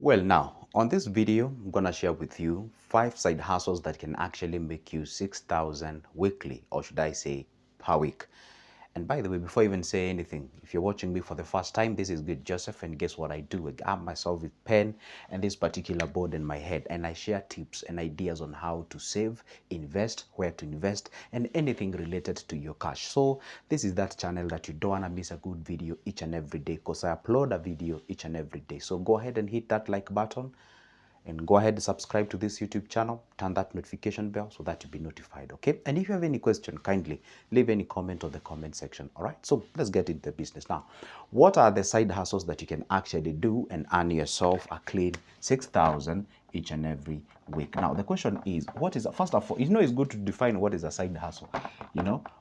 Well, now, on this video, I'm going to share with you 5 side hustles that can actually make you 6,000 weekly, or should I say per week. And by the way, before I even say anything, if you're watching me for the first time, this is Good Joseph, and guess what I do? I arm myself with pen and this particular board in my head, and I share tips and ideas on how to save, invest, where to invest, and anything related to your cash. So this is that channel that you don't want to miss a good video each and every day, because I upload a video each and every day. So go ahead and hit that like button, and go ahead and subscribe to this YouTube channel, turn that notification bell so that you'll be notified, okay? And if you have any question, kindly leave any comment on the comment section, all right? So let's get into the business now. What are the side hustles that you can actually do and earn yourself a clean 6,000 each and every week? Now, the question is, what is, first of all, it's good to define what is a side hustle,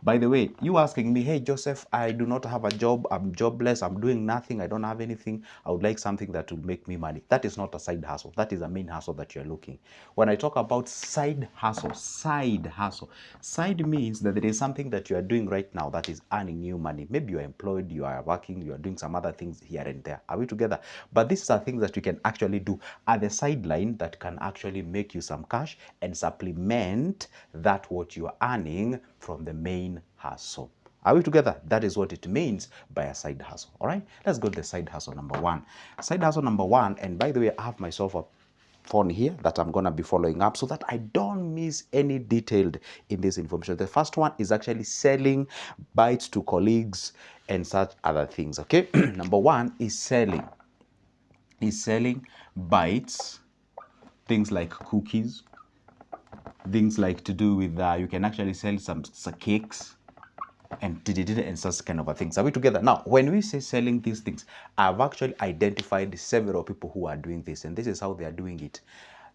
By the way, you asking me, hey, Joseph, I do not have a job, I'm jobless, I'm doing nothing, I don't have anything, I would like something that will make me money. That is not a side hustle. That is a main hustle that you're looking. When I talk about side hustle, side means that there is something that you are doing right now that is earning you money. Maybe you're employed, you are working, you are doing some other things here and there. Are we together? But these are things that you can actually do at the sideline that can actually make you some cash and supplement that what you are earning from the main hustle. Are we together? That is what it means by a side hustle. All right, let's go to the side hustle number one. Side hustle number one, and by the way, I have myself a phone here that I'm going to be following up so that I don't miss any detailed in this information. The first one is actually selling bites to colleagues and such other things. Okay, number one is selling bites, things like cookies, things like to do with you can actually sell some cakes and such kind of a things. Are we together? Now, when we say selling these things, I've actually identified several people who are doing this, and this is how they are doing it.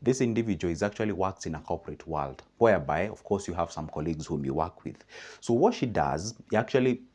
This individual is actually works in a corporate world, whereby, of course, you have some colleagues whom you work with. So what she does,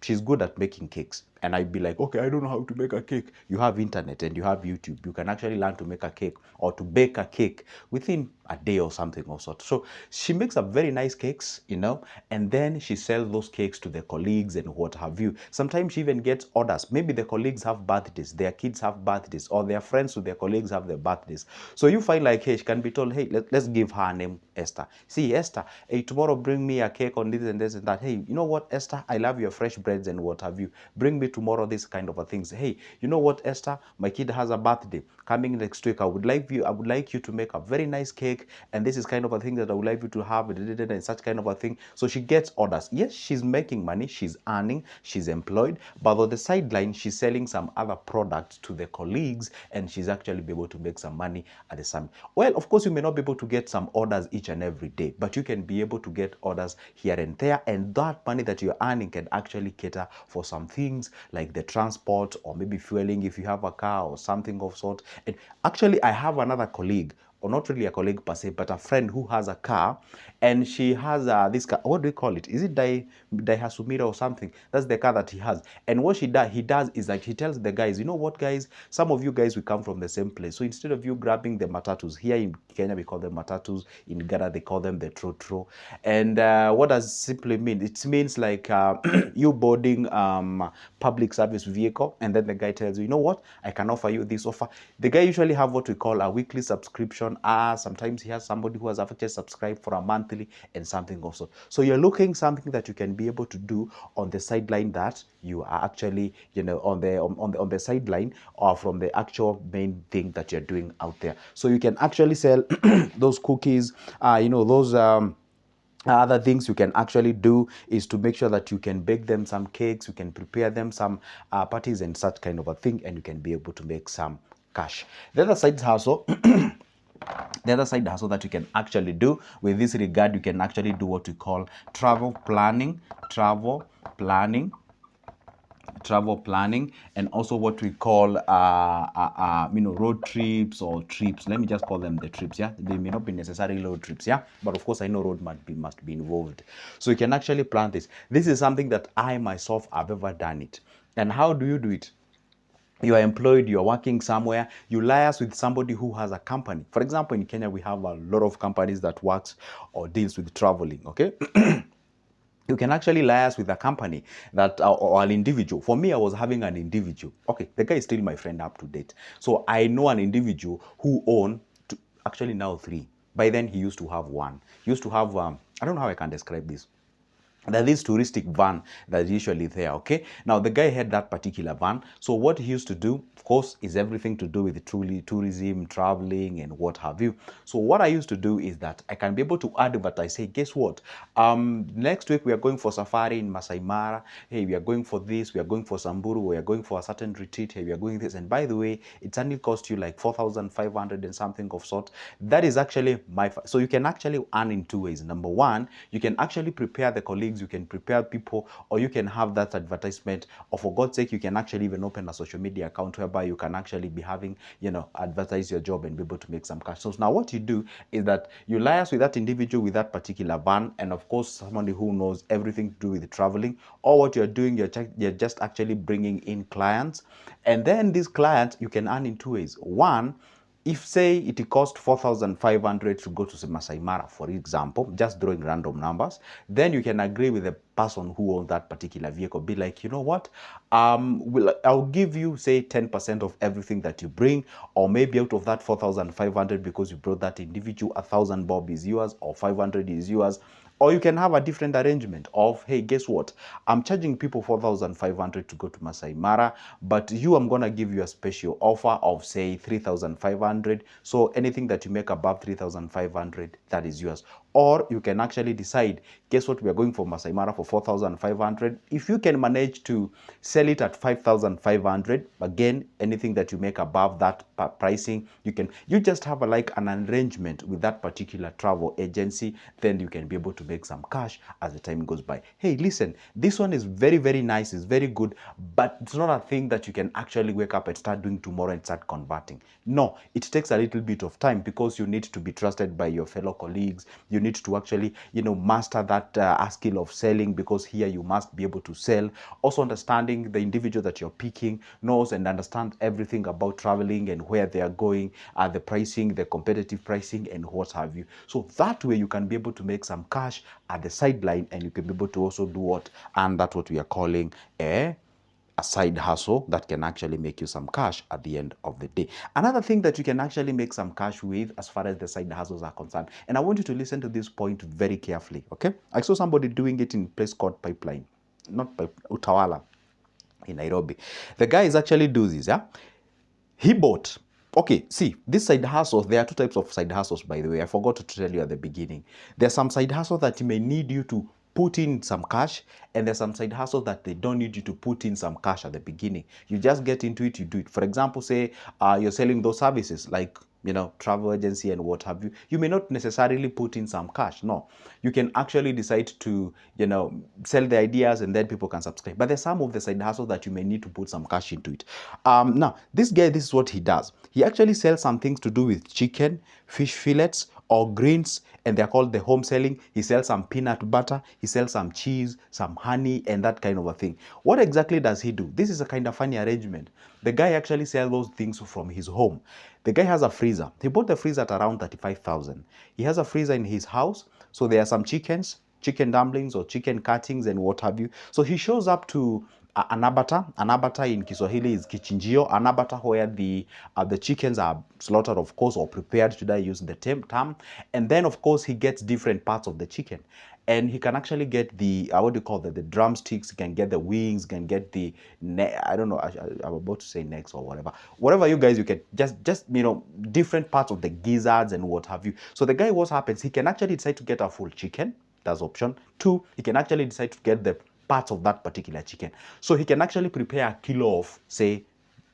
she's good at making cakes. And I'd be like, okay, I don't know how to make a cake. You have internet and you have YouTube. You can actually learn to make a cake or to bake a cake within a day or something of sort. So she makes up very nice cakes, and then she sells those cakes to the colleagues and what have you. Sometimes she even gets orders. Maybe the colleagues have birthdays, their kids have birthdays, or their friends with their colleagues have their birthdays. So you find like, hey, she can be told, hey, let's give her a name, Esther. See, Esther, hey, tomorrow bring me a cake on this and this and that. Hey, you know what, Esther, I love your fresh breads and what have you. Bring me tomorrow this kind of a things. Hey, you know what, Esther, my kid has a birthday coming next week. I would like you to make a very nice cake, and this is kind of a thing that I would like you to have, and such kind of a thing. So she gets orders. Yes, she's making money, she's earning, she's employed, but on the sideline, she's selling some other products to the colleagues, and she's actually be able to make some money at the same. Well, of course, you may not be able to get some orders each and every day, but you can be able to get orders here and there, and that money that you're earning can actually cater for some things like the transport or maybe fueling if you have a car or something of sort. And actually, I have another colleague, or not really a colleague per se, but a friend who has a car, and she has this car. What do we call it? Is it Daihasumira or something? That's the car that he has. And what he does is like he tells the guys, you know what, guys? Some of you guys will come from the same place. So instead of you grabbing the matatus, here in Kenya we call them matatus. In Ghana they call them the trotro. And what does it simply mean? It means like you boarding public service vehicle, and then the guy tells you, you know what? I can offer you this offer. The guy usually have what we call a weekly subscription. Sometimes he has somebody who has actually subscribed for a monthly and something also. So you're looking something that you can be able to do on the sideline that you are actually, on the sideline or from the actual main thing that you're doing out there. So you can actually sell those cookies, those other things you can actually do is to make sure that you can bake them some cakes, you can prepare them some parties and such kind of a thing, and you can be able to make some cash. The other side hustle, the other side hustle that you can actually do with this regard, you can actually do what we call travel planning, and also what we call road trips or trips. Let me just call them the trips. Yeah, they may not be necessarily road trips. Yeah, but of course I know road must be involved. So you can actually plan this. This is something that I myself have ever done it. And how do you do it? You are employed, you are working somewhere, you liaise with somebody who has a company. For example, in Kenya, we have a lot of companies that works or deals with traveling, okay? You can actually liaise with a company that or an individual. For me, I was having an individual. Okay, the guy is still my friend up to date. So I know an individual who own actually now three. By then he used to have one. He used to have I don't know how I can describe this. There is touristic van that is usually there. Okay, now the guy had that particular van. So what he used to do, of course, is everything to do with truly tourism, traveling, and what have you. So what I used to do is that I can be able to advertise. Hey, guess what? Next week we are going for safari in Masai Mara. Hey, we are going for this. We are going for Samburu. We are going for a certain retreat. Hey, we are going this. And by the way, it only cost you like 4,500 and something of sort. That is actually my. So you can actually earn in two ways. Number one, you can actually prepare the colleagues, you can prepare people, or you can have that advertisement, or for God's sake, you can actually even open a social media account whereby you can actually be having, advertise your job and be able to make some cash. So now what you do is that you liaise with that individual with that particular van, and of course somebody who knows everything to do with traveling. Or what you're doing, you're just actually bringing in clients, and then these clients you can earn in two ways. One, if say it cost 4,500 to go to Masai Mara, for example, just drawing random numbers, then you can agree with the person who owns that particular vehicle. Be like, you know what, I'll give you say 10% of everything that you bring, or maybe out of that 4,500, because you brought that individual, 1,000 bob is yours, or 500 is yours. Or you can have a different arrangement of, hey, guess what? I'm charging people 4,500 to go to Masai Mara, but I'm going to give you a special offer of, say, 3,500. So anything that you make above 3,500, that is yours. Or you can actually decide, guess what? We are going for Masai Mara for 4,500. If you can manage to sell it at 5,500, again, anything that you make above that pricing, you just have like an arrangement with that particular travel agency. Then you can be able to make some cash as the time goes by. Hey, listen, this one is very, very nice. It's very good, but it's not a thing that you can actually wake up and start doing tomorrow and start converting. No, it takes a little bit of time, because you need to be trusted by your fellow colleagues. You need to actually, master that skill of selling, because here you must be able to sell. Also understanding the individual that you're picking knows and understand everything about traveling and where they are going, the pricing, the competitive pricing, and what have you. So that way you can be able to make some cash at the sideline, and you can be able to also do what, and that's what we are calling a side hustle that can actually make you some cash at the end of the day. Another thing that you can actually make some cash with as far as the side hustles are concerned, and I want you to listen to this point very carefully, okay? I saw somebody doing it in a place called Pipeline, not Utawala in Nairobi. The guy is actually doing this, yeah? He bought. Okay, see, this side hustles, there are two types of side hustles, by the way. I forgot to tell you at the beginning. There's some side hustle that may need you to put in some cash, and there's some side hustle that they don't need you to put in some cash at the beginning. You just get into it, you do it. For example, say you're selling those services like travel agency and what have you. You may not necessarily put in some cash. No, you can actually decide to sell the ideas, and then people can subscribe. But there's some of the side hustle that you may need to put some cash into it. Now this guy, this is what he does. He actually sells some things to do with chicken, fish fillets, or greens, and they're called the home selling. He sells some peanut butter, he sells some cheese, some honey, and that kind of a thing. What exactly does he do? This is a kind of funny arrangement. The guy actually sells those things from his home. The guy has a freezer. He bought the freezer at around 35,000. He has a freezer in his house, so there are some chicken dumplings or chicken cuttings and what have you. So he shows up to an abattoir. An abattoir in Kiswahili is kichinjio. An abattoir where the chickens are slaughtered, of course, or prepared, should I use the term. And then, of course, he gets different parts of the chicken. And he can actually get the, what do you call the drumsticks, he can get the wings, he can get the, I don't know, I'm about to say necks or whatever. Whatever you guys, you can just different parts of the gizzards and what have you. So the guy, what happens, he can actually decide to get a full chicken. That's option two. He can actually decide to get the parts of that particular chicken. So he can actually prepare a kilo of, say,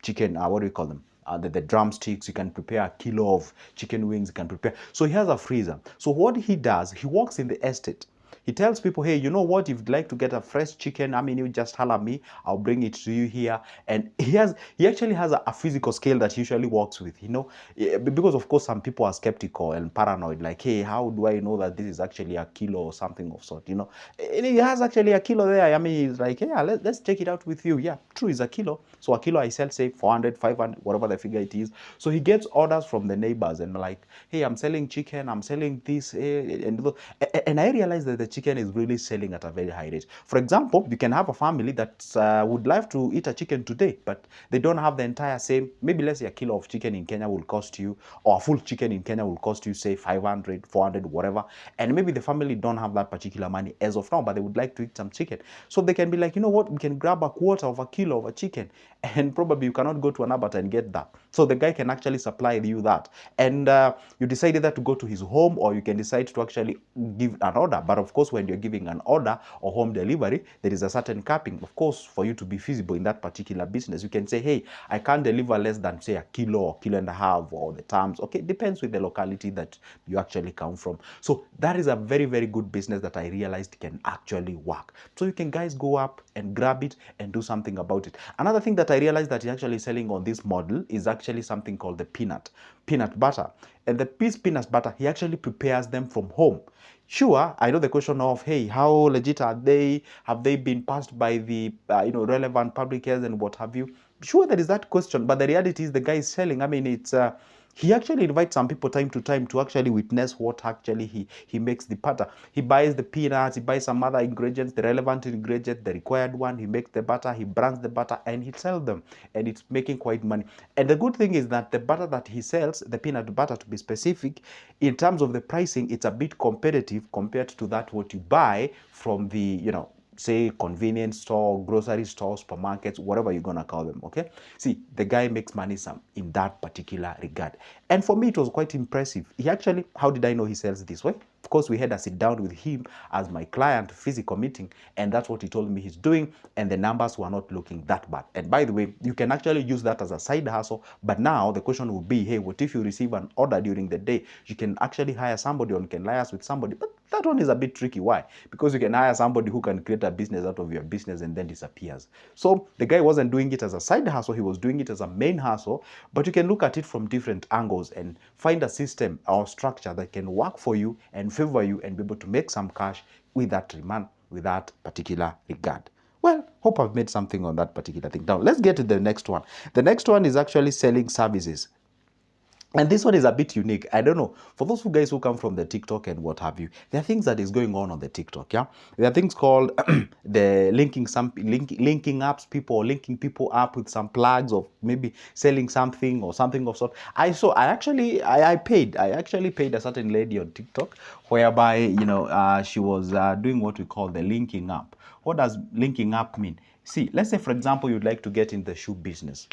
chicken, what do we call them? The drumsticks. You can prepare a kilo of chicken wings. You can prepare. So he has a freezer. So what he does, he walks in the estate. He tells people, hey, you know what? If you'd like to get a fresh chicken, I mean, you just holler me. I'll bring it to you here. And he actually has a physical scale that he usually works with, because of course some people are skeptical and paranoid, like, hey, how do I know that this is actually a kilo or something of sort, And he has actually a kilo there. I mean, he's like, yeah, let's check it out with you. Yeah, true, is a kilo. So a kilo I sell, say 400, 500, whatever the figure it is. So he gets orders from the neighbors and like, hey, I'm selling chicken, I'm selling this, and I realized that business, the chicken is really selling at a very high rate. For example, you can have a family that would love to eat a chicken today, but they don't have the entire same, maybe let's say a kilo of chicken in Kenya will cost you, or a full chicken in Kenya will cost you, say 500, 400, whatever. And maybe the family don't have that particular money as of now, but they would like to eat some chicken. So they can be like, you know what, we can grab a quarter of a kilo of a chicken, and probably you cannot go to an abattoir and get that. So the guy can actually supply you that. And you decide either to go to his home, or you can decide to actually give an order. But of course, when you're giving an order or home delivery, there is a certain capping. Of course, for you to be feasible in that particular business, you can say, hey, I can't deliver less than, say, a kilo or kilo and a half, or the terms. Okay, it depends with the locality that you actually come from. So that is a very, very good business that I realized can actually work. So you can guys go up and grab it and do something about it. Another thing that I realized that is actually selling on this model is actually something called the peanut butter. And the peanut butter, he actually prepares them from home. Sure, I know the question of, hey, how legit are they? Have they been passed by the relevant public health and what have you? Sure, there is that question, but the reality is the guy is selling. I mean, it's he actually invites some people time to time to actually witness what actually he makes the butter. He buys the peanuts, he buys some other ingredients, the relevant ingredients, the required one. He makes the butter, he brands the butter, and he sells them, and it's making quite money. And the good thing is that the butter that he sells, the peanut butter to be specific, in terms of the pricing, it's a bit competitive compared to that what you buy from the say convenience store, grocery store, supermarkets, whatever you're gonna call them. Okay, see, the guy makes money some in that particular regard. And for me, it was quite impressive. He actually, how did I know he sells this way? Of course, we had a sit down with him as my client, physical meeting, and that's what he told me he's doing, and the numbers were not looking that bad. And by the way, you can actually use that as a side hustle, but now the question will be, hey, what if you receive an order during the day? You can actually hire somebody, or you can liaise with somebody, but that one is a bit tricky. Why? Because you can hire somebody who can create a business out of your business and then disappears. So the guy wasn't doing it as a side hustle, he was doing it as a main hustle, but you can look at it from different angles and find a system or structure that can work for you and favor you and be able to make some cash with that particular regard. Well, hope I've made something on that particular thing. Now, let's get to the next one. The next one is actually selling services. And this one is a bit unique. I don't know. For those guys who come from the TikTok and what have you, there are things that is going on the TikTok. Yeah, there are things called the linking apps people, or linking people up with some plugs, of maybe selling something or something of sort. I actually paid a certain lady on TikTok, whereby she was doing what we call the linking up. What does linking up mean? See, let's say for example you'd like to get in the shoe business,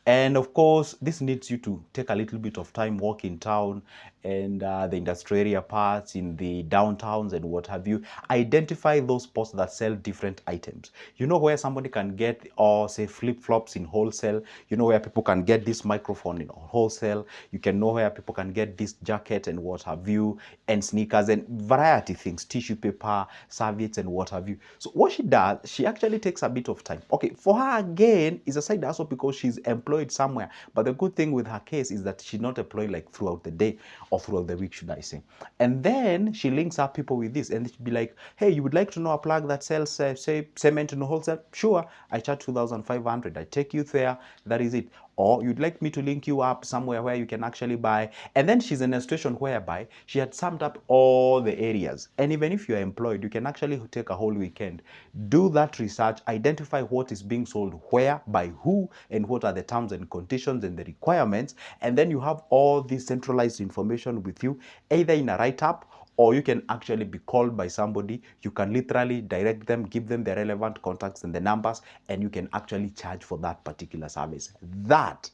and of course, this needs you to take a little bit of time, walk in town and the industrial area parts, in the downtowns and what have you. Identify those spots that sell different items. You know where somebody can get, or say, flip-flops in wholesale. You know where people can get this microphone in wholesale. You can know where people can get this jacket and what have you, and sneakers and variety things, tissue paper, serviettes and what have you. So what she does, she actually takes a bit of time. Okay, for her again, is a side hustle because she's employed somewhere. But the good thing with her case is that she's not employed like throughout the day or throughout the week, should I say. And then she links up people with this, and she'd be like, hey, you would like to know a plug that sells, say, cement in wholesale? Sure, I charge 2,500. I take you there. That is it. Or you'd like me to link you up somewhere where you can actually buy. And then she's in a situation whereby she had summed up all the areas. And even if you're employed, you can actually take a whole weekend, do that research, identify what is being sold where, by who, and what are the terms and conditions and the requirements. And then you have all this centralized information with you, either in a write-up, or you can actually be called by somebody. You can literally direct them, give them the relevant contacts and the numbers, and you can actually charge for that particular service. That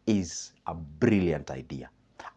is a brilliant idea.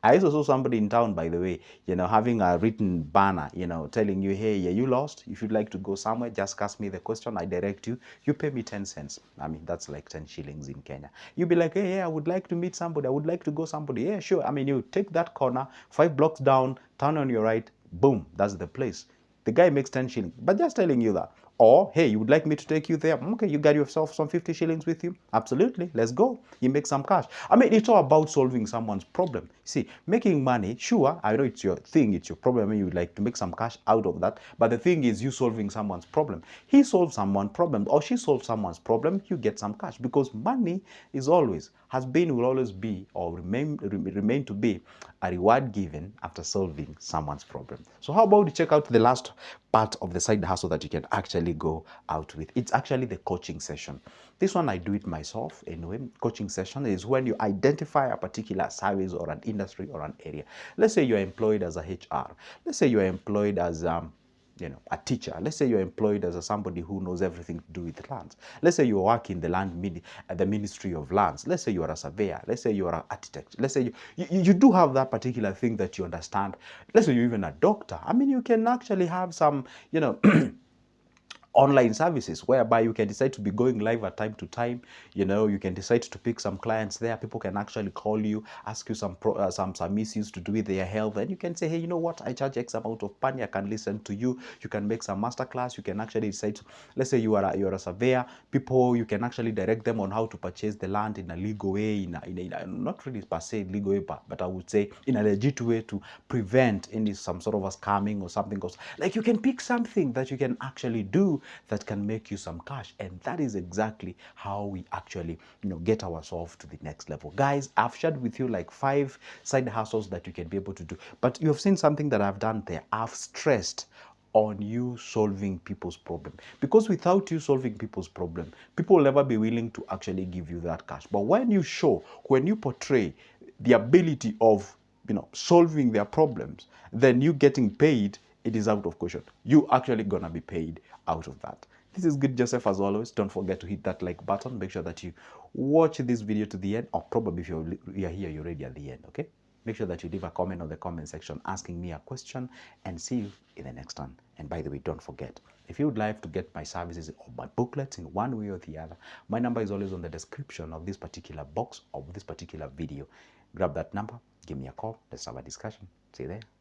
I also saw somebody in town, by the way, having a written banner, telling you, hey, are you lost? If you'd like to go somewhere, just ask me the question. I direct you. You pay me 10 cents. I mean, that's like 10 shillings in Kenya. You'll be like, hey, yeah, I would like to meet somebody. I would like to go somebody. Yeah, sure. I mean, you take that corner, 5 blocks down, turn on your right, boom, that's the place. The guy makes 10 shillings. But just telling you that. Or, hey, you would like me to take you there? Okay, you got yourself some 50 shillings with you? Absolutely, let's go. You make some cash. I mean, it's all about solving someone's problem. See, making money, sure, I know it's your thing, it's your problem. I mean, you would like to make some cash out of that. But the thing is, you solving someone's problem. He solves someone's problem, or she solves someone's problem, you get some cash. Because money is always, has been, will always be, or remain to be a reward given after solving someone's problem. So how about you check out the last part of the side hustle that you can actually go out with? It's actually the coaching session. This one I do it myself anyway. Coaching session is when you identify a particular service or an industry or an area. Let's say you're employed as a HR. Let's say you're employed as a teacher. Let's say you're employed as somebody who knows everything to do with lands. Let's say you work in the Ministry of Lands. Let's say you are a surveyor. Let's say you are an architect. Let's say you do have that particular thing that you understand. Let's say you're even a doctor. I mean, you can actually have some, online services whereby you can decide to be going live at time to time. You can decide to pick some clients there. People can actually call you, ask you some issues to do with their health, and you can say, hey, you know what, I charge X amount of money, I can listen to you. You can make some masterclass. You can actually decide to, let's say you're a surveyor. People, you can actually direct them on how to purchase the land in a legal way, in a not really per se legal way, but I would say in a legit way, to prevent any some sort of a scamming or something else. Like, you can pick something that you can actually do that can make you some cash. And that is exactly how we actually get ourselves to the next level. Guys, I've shared with you like 5 side hustles that you can be able to do, but you have seen something that I've done there. I've stressed on you solving people's problem, because without you solving people's problem, people will never be willing to actually give you that cash. But when you portray the ability of solving their problems, then you getting paid, it is out of question. You actually gonna be paid out of that. This is Good Joseph, as always. Don't forget to hit that like button. Make sure that you watch this video to the end, or probably if you're here, you're already at the end, okay? Make sure that you leave a comment on the comment section asking me a question, and see you in the next one. And by the way, don't forget, if you would like to get my services or my booklets in one way or the other, my number is always on the description of this particular box, of this particular video. Grab that number, give me a call, let's have a discussion. See you there.